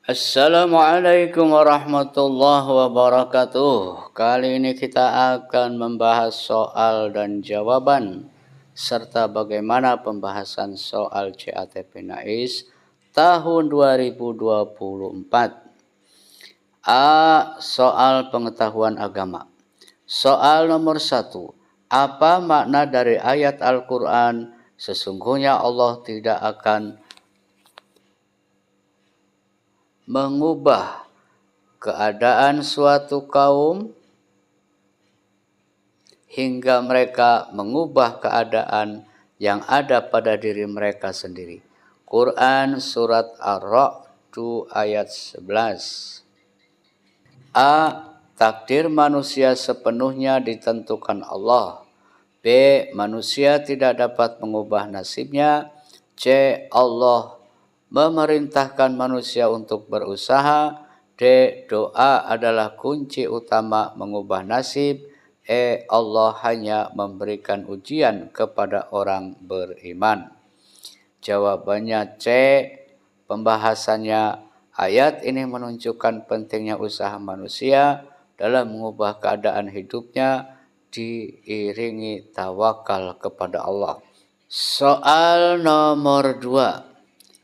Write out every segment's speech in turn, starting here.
Assalamualaikum warahmatullahi wabarakatuh. Kali ini kita akan membahas soal dan jawaban serta bagaimana pembahasan soal CATP NAIS tahun 2024. A. Soal pengetahuan agama. Soal nomor 1. Apa makna dari ayat Al-Quran? Sesungguhnya Allah tidak akan mengubah keadaan suatu kaum hingga mereka mengubah keadaan yang ada pada diri mereka sendiri. Quran Surat Ar-Ra'd ayat 11. A. Takdir manusia sepenuhnya ditentukan Allah. B. Manusia tidak dapat mengubah nasibnya. C. Allah memerintahkan manusia untuk berusaha. D. Doa adalah kunci utama mengubah nasib. E. Allah hanya memberikan ujian kepada orang beriman. Jawabannya C. Pembahasannya, ayat ini menunjukkan pentingnya usaha manusia dalam mengubah keadaan hidupnya diiringi tawakal kepada Allah. Soal nomor 2.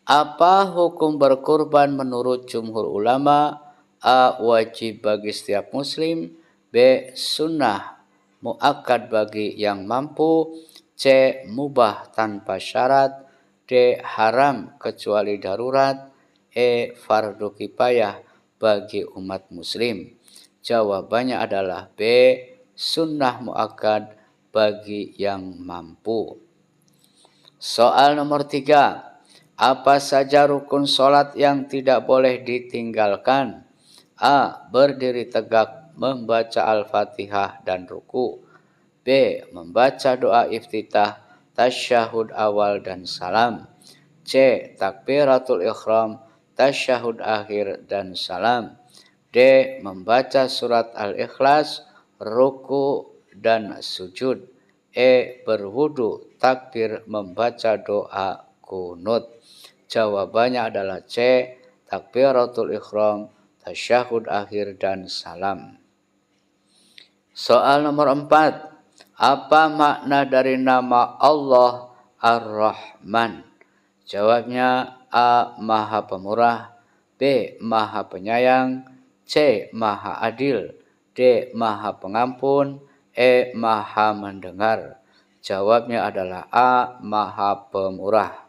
Apa hukum berkurban menurut jumhur ulama? A. Wajib bagi setiap muslim. B. Sunnah muakkad bagi yang mampu. C. Mubah tanpa syarat. D. Haram kecuali darurat. E. Fardu kifayah bagi umat muslim. Jawabannya adalah B. Sunnah muakkad bagi yang mampu. Soal nomor 3. Apa saja rukun sholat yang tidak boleh ditinggalkan? A. Berdiri tegak membaca Al-Fatihah dan ruku. B. Membaca doa iftitah, tasyahud awal dan salam. C. Takbiratul ihram, tasyahud akhir dan salam. D. Membaca surat Al-Ikhlas, ruku dan sujud. E. Berwudu, takbir, membaca doa kunut. Jawabannya adalah C. Takbiratul ihram, tasyahud akhir dan salam. Soal nomor 4. Apa makna dari nama Allah Ar-Rahman? Jawabnya A. Maha Pemurah. B. Maha Penyayang. C. Maha Adil. D. Maha Pengampun. E. Maha Mendengar. Jawabnya adalah A. Maha Pemurah.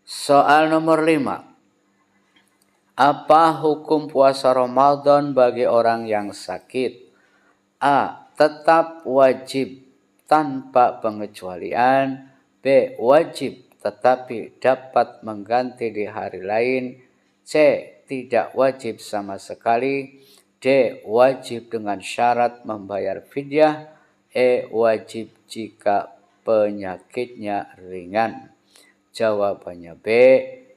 Soal nomor 5. Apa hukum puasa Ramadan bagi orang yang sakit? A. Tetap wajib tanpa pengecualian. B. Wajib tetapi dapat mengganti di hari lain. C. Tidak wajib sama sekali. D. Wajib dengan syarat membayar fidyah. E. Wajib jika penyakitnya ringan. Jawabannya B,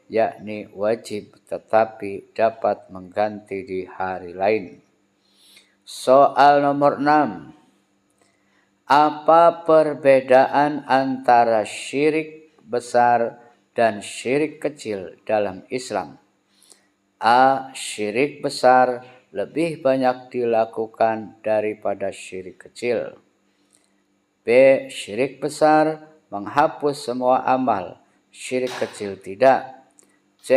yakni wajib tetapi dapat mengganti di hari lain. Soal nomor 6. Apa perbedaan antara syirik besar dan syirik kecil dalam Islam? A. Syirik besar lebih banyak dilakukan daripada syirik kecil. B. Syirik besar menghapus semua amal, syirik kecil tidak. C.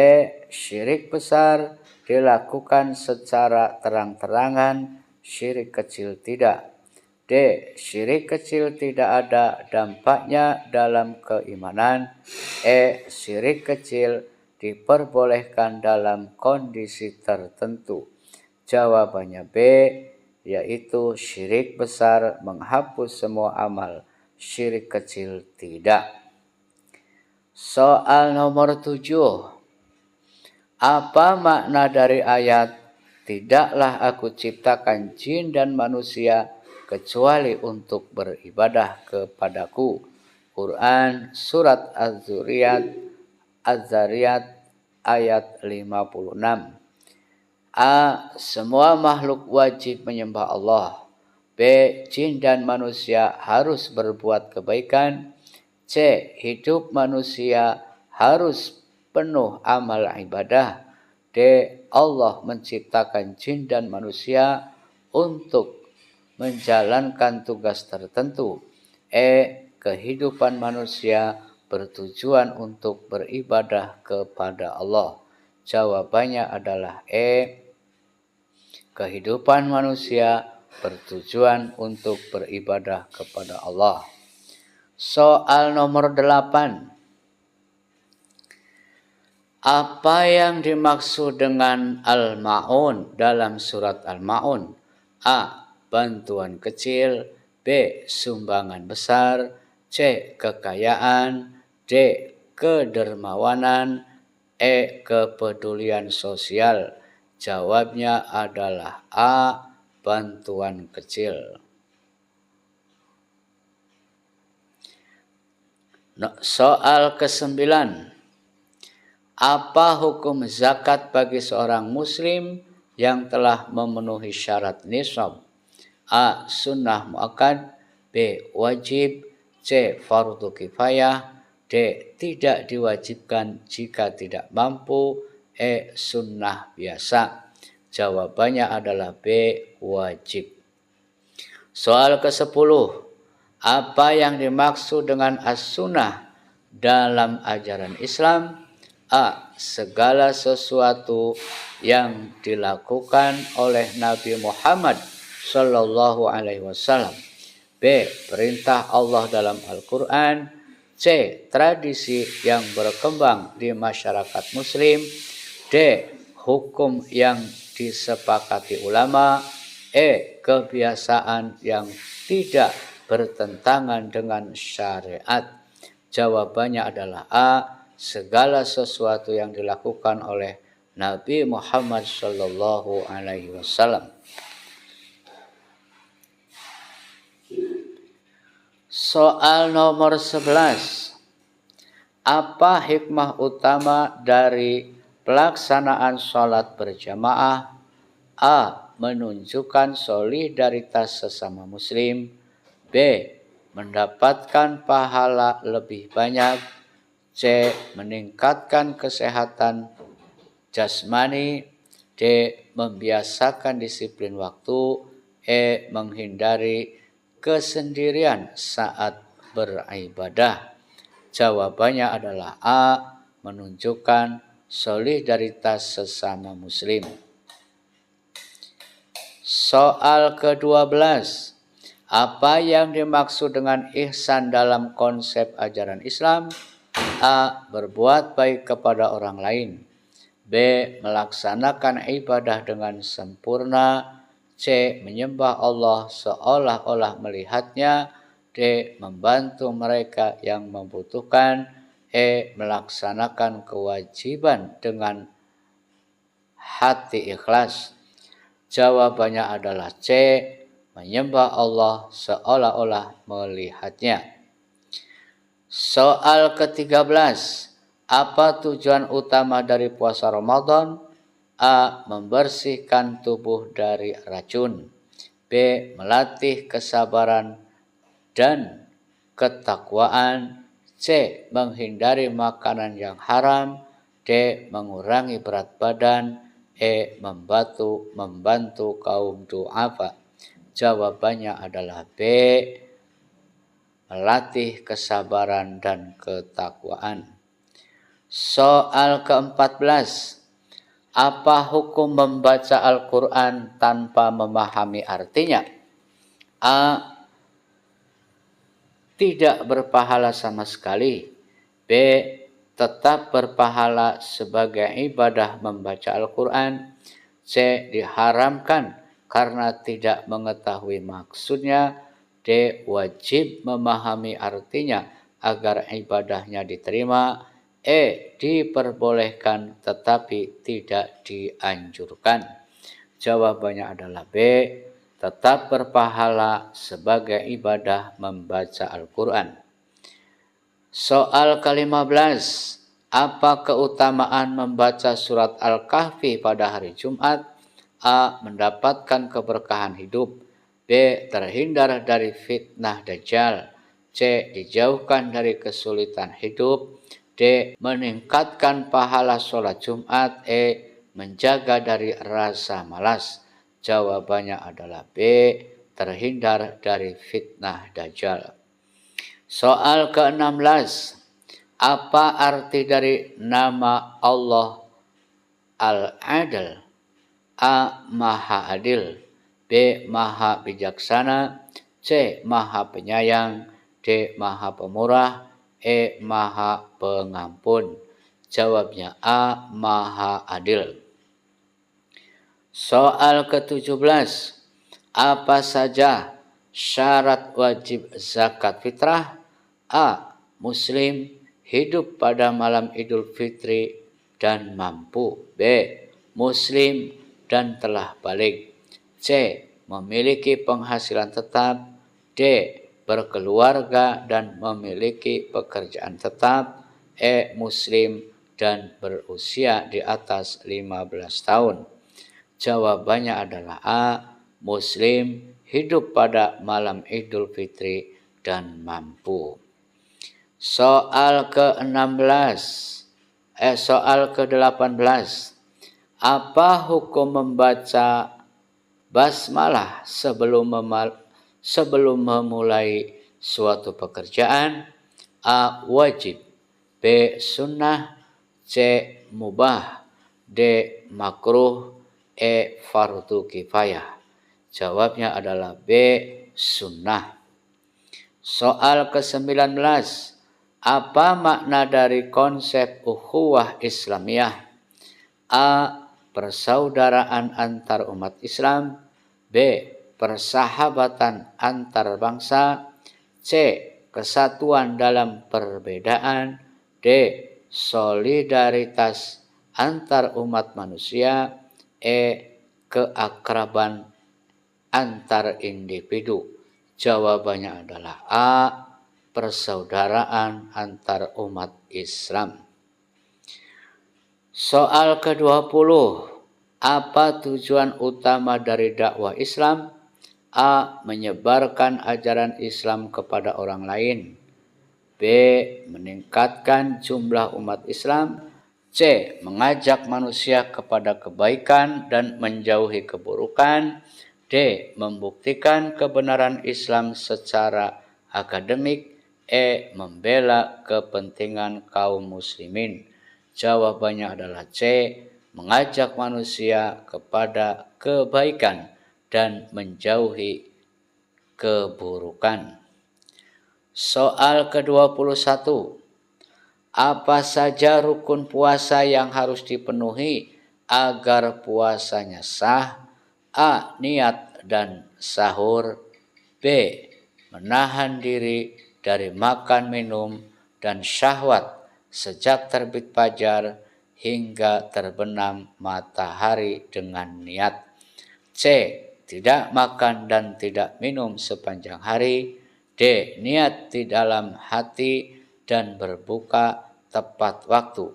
Syirik besar dilakukan secara terang-terangan, syirik kecil tidak. D. Syirik kecil tidak ada dampaknya dalam keimanan. E. Syirik kecil diperbolehkan dalam kondisi tertentu. Jawabannya B, yaitu syirik besar menghapus semua amal, syirik kecil tidak. Soal nomor 7. Apa makna dari ayat "Tidaklah aku ciptakan jin dan manusia kecuali untuk beribadah kepadaku"? Quran Surat Az-Zariyat ayat 56. A. Semua makhluk wajib menyembah Allah. B. Jin dan manusia harus berbuat kebaikan. C. Hidup manusia harus penuh amal ibadah. D. Allah menciptakan jin dan manusia untuk menjalankan tugas tertentu. E. Kehidupan manusia bertujuan untuk beribadah kepada Allah. Jawabannya adalah E. Kehidupan manusia bertujuan untuk beribadah kepada Allah. Soal nomor 8. Apa yang dimaksud dengan Al-Ma'un dalam surat Al-Ma'un? A. Bantuan kecil. B. Sumbangan besar. C. Kekayaan. D. Kedermawanan. E. Kepedulian sosial. Jawabnya adalah A. Bantuan kecil. Soal ke-9. Apa hukum zakat bagi seorang muslim yang telah memenuhi syarat nisab? A. Sunnah muakkad. B. Wajib. C. Fardu kifayah. D. Tidak diwajibkan jika tidak mampu. E. Sunnah biasa. Jawabannya adalah B. Wajib. Soal ke-10. Apa yang dimaksud dengan as-sunnah dalam ajaran Islam? A. Segala sesuatu yang dilakukan oleh Nabi Muhammad Sallallahu Alaihi Wasallam. B. Perintah Allah dalam Al-Quran. C. Tradisi yang berkembang di masyarakat muslim. D. Hukum yang disepakati ulama. E. Kebiasaan yang tidak bertentangan dengan syariat. Jawabannya adalah A. Segala sesuatu yang dilakukan oleh Nabi Muhammad Sallallahu Alaihi Wasallam. Soal nomor 11. Apa hikmah utama dari pelaksanaan sholat berjamaah? A. Menunjukkan solidaritas sesama muslim. B. Mendapatkan pahala lebih banyak. C. Meningkatkan kesehatan jasmani. D. Membiasakan disiplin waktu. E. Menghindari kesendirian saat beribadah. Jawabannya adalah A. Menunjukkan solidaritas sesama muslim. Soal ke-12. Apa yang dimaksud dengan ihsan dalam konsep ajaran Islam? A. Berbuat baik kepada orang lain. B. Melaksanakan ibadah dengan sempurna. C. Menyembah Allah seolah-olah melihatnya. D. Membantu mereka yang membutuhkan. E. Melaksanakan kewajiban dengan hati ikhlas. Jawabannya adalah C. Menyembah Allah seolah-olah melihatnya. Soal ke-13. Apa tujuan utama dari puasa Ramadan? A. Membersihkan tubuh dari racun. B. Melatih kesabaran dan ketakwaan. C. Menghindari makanan yang haram. D. Mengurangi berat badan. E. Membantu kaum du'afa. Jawabannya adalah B. Melatih kesabaran dan ketakwaan. Soal ke-14. Apa hukum membaca Al-Quran tanpa memahami artinya? A. Tidak berpahala sama sekali. B. Tetap berpahala sebagai ibadah membaca Al-Quran. C. Diharamkan karena tidak mengetahui maksudnya. D. Wajib memahami artinya agar ibadahnya diterima. E. Diperbolehkan tetapi tidak dianjurkan. Jawabannya adalah B. Tetap berpahala sebagai ibadah membaca Al-Quran. Soal ke-15. Apa keutamaan membaca surat Al-Kahfi pada hari Jumat? A. Mendapatkan keberkahan hidup. B. Terhindar dari fitnah Dajjal. C. Dijauhkan dari kesulitan hidup. D. Meningkatkan pahala sholat Jumat. E. menjaga dari rasa malas. Jawabannya adalah B. Terhindar dari fitnah Dajjal. Soal ke-16. Apa arti dari nama Allah Al-Adil? A. Maha Adil. B. Maha Bijaksana. C. Maha Penyayang. D. Maha Pemurah. E. Maha Pengampun. Jawabnya A. Maha Adil. Soal ke-17. Apa saja syarat wajib zakat fitrah? A. Muslim, hidup pada malam Idul Fitri dan mampu. B. Muslim dan telah balik. C. Memiliki penghasilan tetap. D. Berkeluarga dan memiliki pekerjaan tetap. E. Muslim dan berusia di atas 15 tahun. Jawabannya adalah A. Muslim, hidup pada malam Idul Fitri dan mampu. Soal ke-16. Soal ke-18. Apa hukum membaca basmalah sebelum memulai suatu pekerjaan? A. Wajib. B. Sunnah. C. Mubah. D. Makruh. E. Fardu kifayah. Jawabnya adalah B. Sunnah. Soal ke-19. Apa makna dari konsep ukhuwah Islamiyah? A. Persaudaraan antar umat Islam. B. Persahabatan antar bangsa. C. Kesatuan dalam perbedaan. D. Solidaritas antar umat manusia. E. Keakraban antar individu. Jawabannya adalah A. Persaudaraan antar umat Islam. Soal ke-20. Apa tujuan utama dari dakwah Islam? A. Menyebarkan ajaran Islam kepada orang lain. B. Meningkatkan jumlah umat Islam. C. Mengajak manusia kepada kebaikan dan menjauhi keburukan. D. Membuktikan kebenaran Islam secara akademik. E. Membela kepentingan kaum muslimin. Jawabannya adalah C. Mengajak manusia kepada kebaikan dan menjauhi keburukan. Soal ke-21. Apa saja rukun puasa yang harus dipenuhi agar puasanya sah? A. Niat dan sahur. B. Menahan diri dari makan, minum, dan syahwat sejak terbit fajar hingga terbenam matahari dengan niat. C. Tidak makan dan tidak minum sepanjang hari. D. Niat di dalam hati dan berbuka tepat waktu.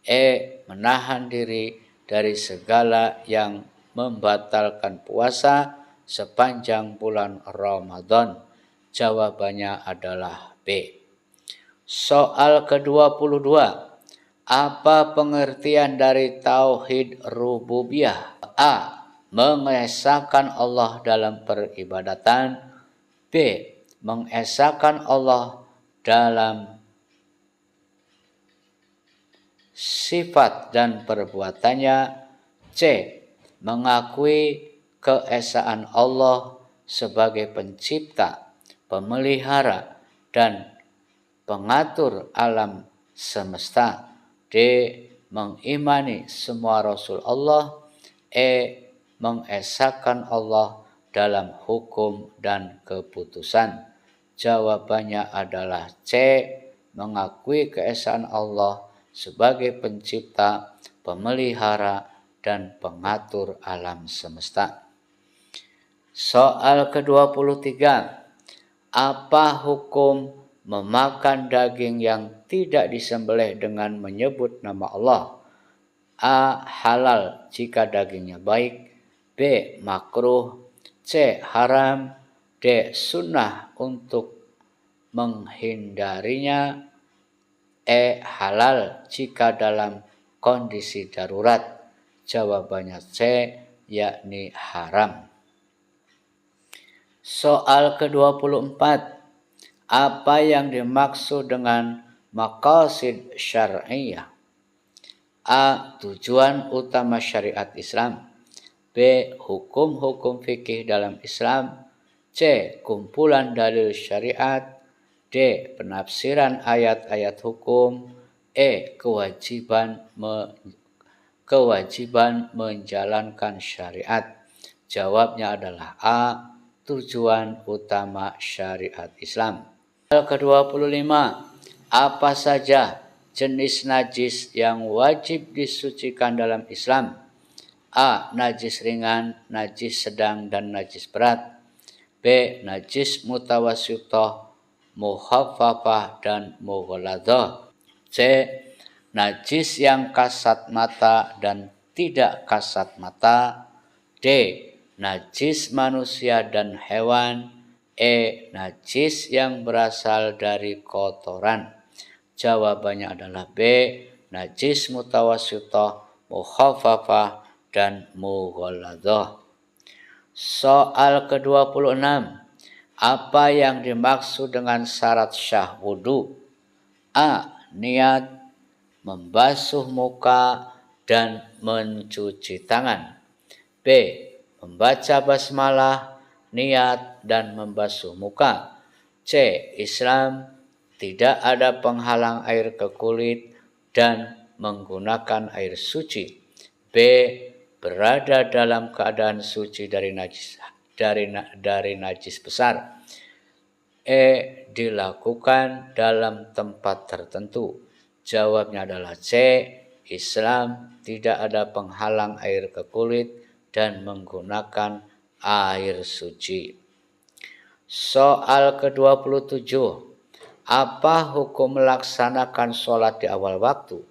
E. Menahan diri dari segala yang membatalkan puasa sepanjang bulan Ramadan. Jawabannya adalah B. Soal ke-22. Apa pengertian dari tauhid rububiyah? A. Mengesahkan Allah dalam peribadatan. B. Mengesahkan Allah dalam sifat dan perbuatannya. C. Mengakui keesaan Allah sebagai pencipta, pemelihara, dan pengatur alam semesta. D. Mengimani semua Rasul Allah. E. Mengesahkan Allah dalam hukum dan keputusan. Jawabannya adalah C. Mengakui keesaan Allah sebagai pencipta, pemelihara, dan pengatur alam semesta. Soal ke-23. Apa hukum memakan daging yang tidak disembelih dengan menyebut nama Allah? A. Halal jika dagingnya baik. B. Makruh. C. Haram. D. Sunnah untuk menghindarinya. E. Halal jika dalam kondisi darurat. Jawabannya C, yakni haram. Soal ke-24. Apa yang dimaksud dengan maqasid syar'iyah? A. Tujuan utama syariat Islam. B. Hukum-hukum fikih dalam Islam. C. Kumpulan dalil syariat. D. Penafsiran ayat-ayat hukum. E. Kewajiban menjalankan syariat. Jawabnya adalah A. Tujuan utama syariat Islam. Soal ke-25. Apa saja jenis najis yang wajib disucikan dalam Islam? A. Najis ringan, najis sedang, dan najis berat. B. Najis mutawassithah, mukhaffafah, dan mughalladhah. C. Najis yang kasat mata dan tidak kasat mata. D. Najis manusia dan hewan. E. Najis yang berasal dari kotoran. Jawabannya adalah B. Najis mutawassithah, mukhaffafah, dan mughalladhah. Soal ke-26. Apa yang dimaksud dengan syarat syah wudu? A. Niat, membasuh muka, dan mencuci tangan. B. Membaca basmalah, niat, dan membasuh muka. C. Islam, tidak ada penghalang air ke kulit dan menggunakan air suci. B. Berada dalam keadaan suci dari najis besar. E. Dilakukan dalam tempat tertentu. Jawabnya adalah C. Islam, tidak ada penghalang air ke kulit dan menggunakan air suci. Soal ke-27. Apa hukum melaksanakan sholat di awal waktu?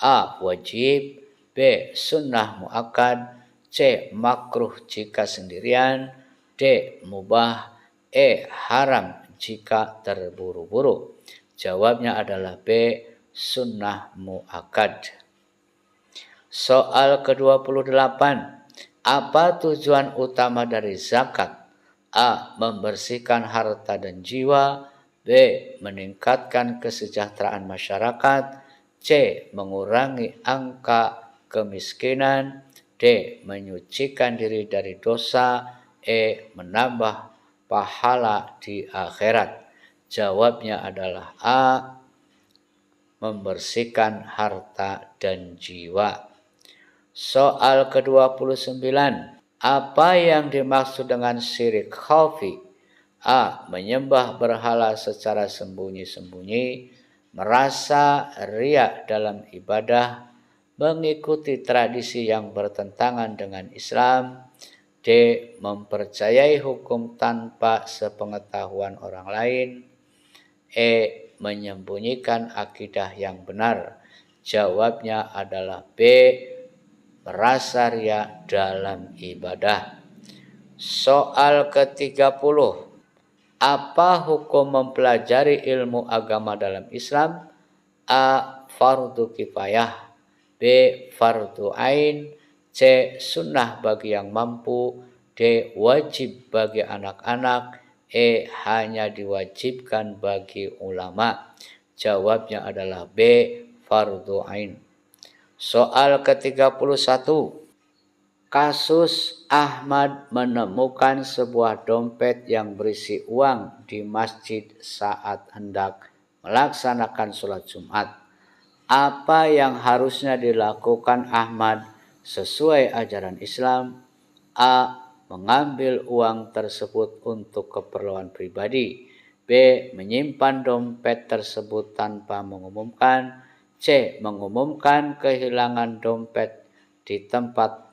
A. Wajib. B. Sunnah muakkad. C. Makruh jika sendirian. D. Mubah. E. Haram jika terburu-buru. Jawabnya adalah B. Sunnah muakkad. Soal ke-28. Apa tujuan utama dari zakat? A. Membersihkan harta dan jiwa. B. Meningkatkan kesejahteraan masyarakat. C. Mengurangi angka kemiskinan. D. Menyucikan diri dari dosa. E. Menambah pahala di akhirat. Jawabnya adalah A. Membersihkan harta dan jiwa. Soal ke-29. Apa yang dimaksud dengan syirik khafi? A. Menyembah berhala secara sembunyi-sembunyi, merasa riya dalam ibadah, mengikuti tradisi yang bertentangan dengan Islam. D. Mempercayai hukum tanpa sepengetahuan orang lain. E. Menyembunyikan akidah yang benar. Jawabnya adalah B. Merasa riya dalam ibadah. Soal ke-30. Apa hukum mempelajari ilmu agama dalam Islam? A. Fardu kifayah. B. Fardu ain. C. Sunnah bagi yang mampu. D. Wajib bagi anak-anak. E. Hanya diwajibkan bagi ulama. Jawabnya adalah B. Fardu ain. Soal ke-31. Kasus Ahmad menemukan sebuah dompet yang berisi uang di masjid saat hendak melaksanakan sholat Jumat. Apa yang harusnya dilakukan Ahmad sesuai ajaran Islam? A. Mengambil uang tersebut untuk keperluan pribadi. B. Menyimpan dompet tersebut tanpa mengumumkan. C. Mengumumkan kehilangan dompet di tempat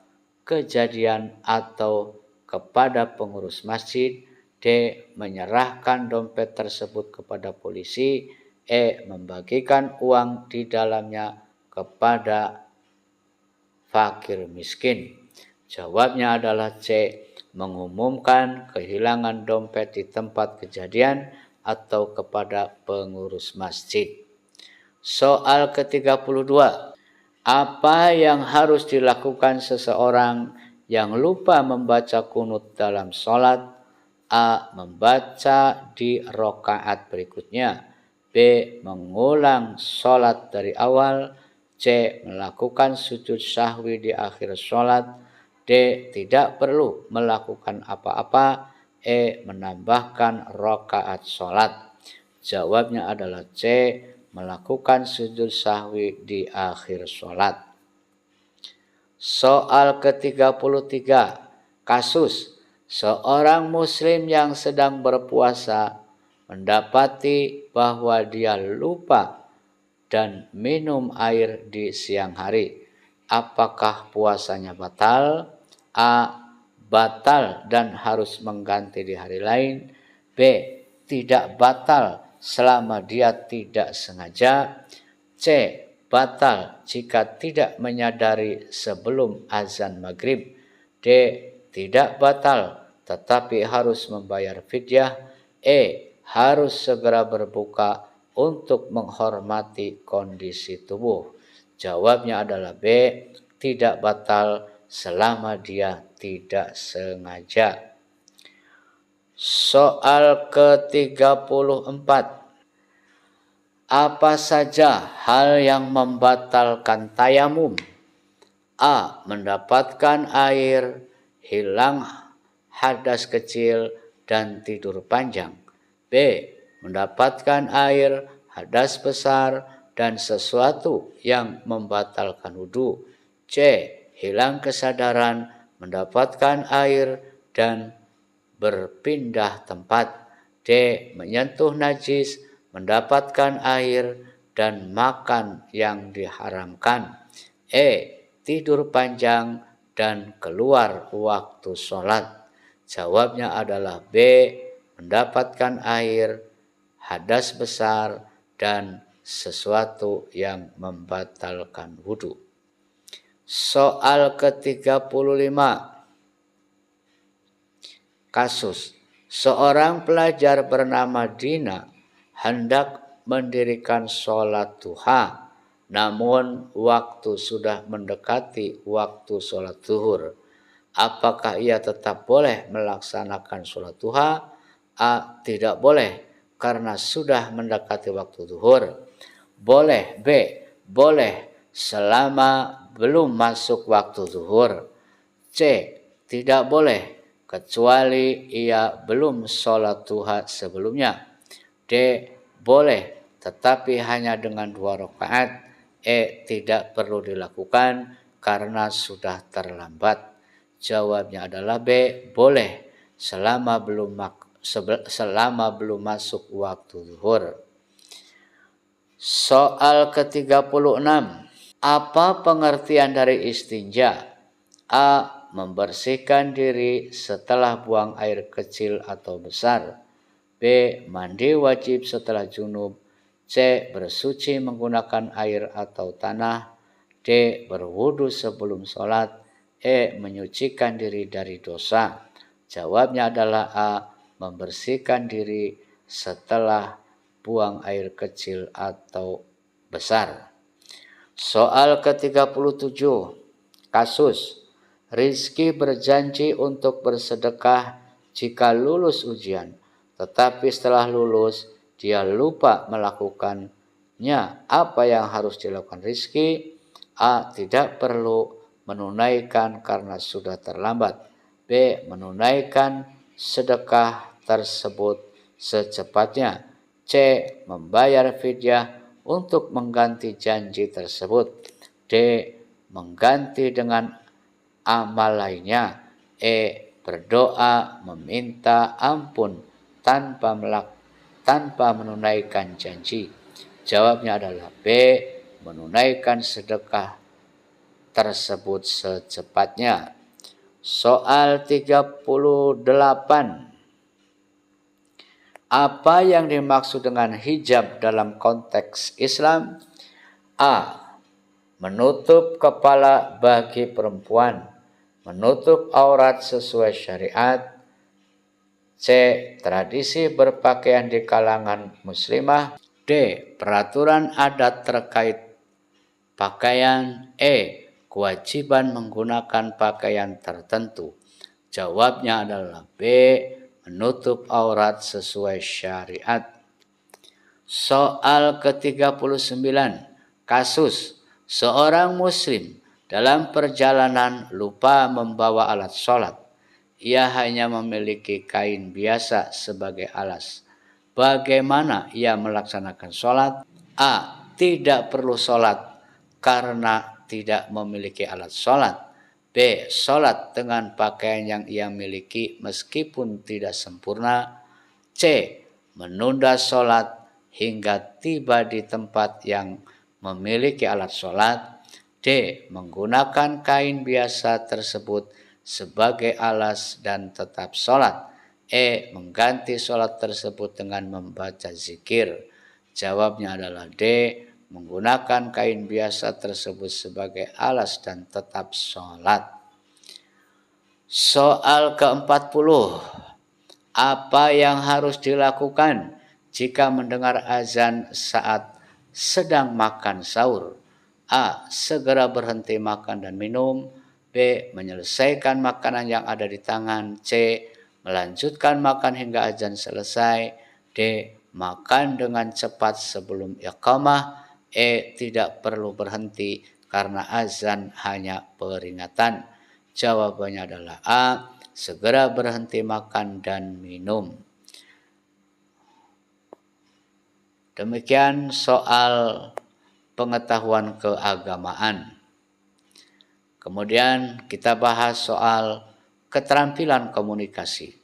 kejadian atau kepada pengurus masjid. D. Menyerahkan dompet tersebut kepada polisi. E. Membagikan uang di dalamnya kepada fakir miskin. Jawabnya adalah C. Mengumumkan kehilangan dompet di tempat kejadian atau kepada pengurus masjid. Soal ke-32. Apa yang harus dilakukan seseorang yang lupa membaca kunut dalam sholat? A. Membaca di rakaat berikutnya. B. Mengulang sholat dari awal. C. Melakukan sujud sahwi di akhir sholat. D. Tidak perlu melakukan apa-apa. E. Menambahkan rakaat sholat. Jawabnya adalah C. Melakukan sujud sahwi di akhir sholat. Soal ke-33. Kasus seorang muslim yang sedang berpuasa mendapati bahwa dia lupa dan minum air di siang hari. Apakah puasanya batal? A. Batal dan harus mengganti di hari lain. B. Tidak batal selama dia tidak sengaja. C. Batal jika tidak menyadari sebelum azan maghrib. D. Tidak batal tetapi harus membayar fidyah. E. Harus segera berbuka untuk menghormati kondisi tubuh. Jawabnya adalah B. Tidak batal selama dia tidak sengaja. Soal ke-34. Apa saja hal yang membatalkan tayamum? A. Mendapatkan air, hilang hadas kecil, dan tidur panjang. B. Mendapatkan air, hadas besar, dan sesuatu yang membatalkan wudhu. C. Hilang kesadaran, mendapatkan air, dan berpindah tempat. D. Menyentuh najis, mendapatkan air, dan makan yang diharamkan. E. Tidur panjang dan keluar waktu sholat. Jawabnya adalah B. Mendapatkan air, hadas besar, dan sesuatu yang membatalkan wudhu. Soal ke-35. Kasus seorang pelajar bernama Dina hendak mendirikan sholat duha, namun waktu sudah mendekati waktu sholat zuhur. Apakah ia tetap boleh melaksanakan sholat duha? A. Tidak boleh karena sudah mendekati waktu zuhur. Boleh. B. Boleh selama belum masuk waktu zuhur. C. Tidak boleh kecuali ia belum sholat duha sebelumnya. D. Boleh tetapi hanya dengan 2 rakaat. E. Tidak perlu dilakukan karena sudah terlambat. Jawabnya adalah B. Boleh selama belum masuk waktu zuhur. Soal ke-36. Apa pengertian dari istinja? A. Membersihkan diri setelah buang air kecil atau besar. B. Mandi wajib setelah junub. C. Bersuci menggunakan air atau tanah. D. Berwudu sebelum sholat. E. Menyucikan diri dari dosa. Jawabnya adalah A. Membersihkan diri setelah buang air kecil atau besar. Soal ke-37. Kasus Rizky berjanji untuk bersedekah jika lulus ujian, tetapi setelah lulus dia lupa melakukannya. Apa yang harus dilakukan Rizky? A. Tidak perlu menunaikan karena sudah terlambat. B. Menunaikan sedekah tersebut secepatnya. C. Membayar fidyah untuk mengganti janji tersebut. D. Mengganti dengan amal lainnya. E. Berdoa meminta ampun tanpa menunaikan janji. Jawabnya adalah B. Menunaikan sedekah tersebut secepatnya. Soal 38. Apa yang dimaksud dengan hijab dalam konteks Islam? A. Menutup kepala bagi perempuan, menutup aurat sesuai syariat. C. Tradisi berpakaian di kalangan muslimah. D. Peraturan adat terkait pakaian? Kewajiban menggunakan pakaian tertentu. Jawabnya adalah B, menutup aurat sesuai syariat. Soal ke-39, kasus seorang muslim dalam perjalanan lupa membawa alat sholat. Ia hanya memiliki kain biasa sebagai alas. Bagaimana ia melaksanakan sholat? A. Tidak perlu sholat karena tidak memiliki alat sholat. B. Sholat dengan pakaian yang ia miliki meskipun tidak sempurna. C. Menunda sholat hingga tiba di tempat yang memiliki alat sholat. D. Menggunakan kain biasa tersebut sebagai alas dan tetap sholat. E. Mengganti sholat tersebut dengan membaca zikir. Jawabnya adalah D. Menggunakan kain biasa tersebut sebagai alas dan tetap sholat. Soal ke-40. Apa yang harus dilakukan jika mendengar azan saat sedang makan sahur? A. Segera berhenti makan dan minum. B. Menyelesaikan makanan yang ada di tangan. C. Melanjutkan makan hingga azan selesai. D. Makan dengan cepat sebelum iqamah. E. Tidak perlu berhenti karena azan hanya peringatan. Jawabannya adalah A. Segera berhenti makan dan minum. Demikian soal pengetahuan keagamaan. Kemudian kita bahas soal keterampilan komunikasi.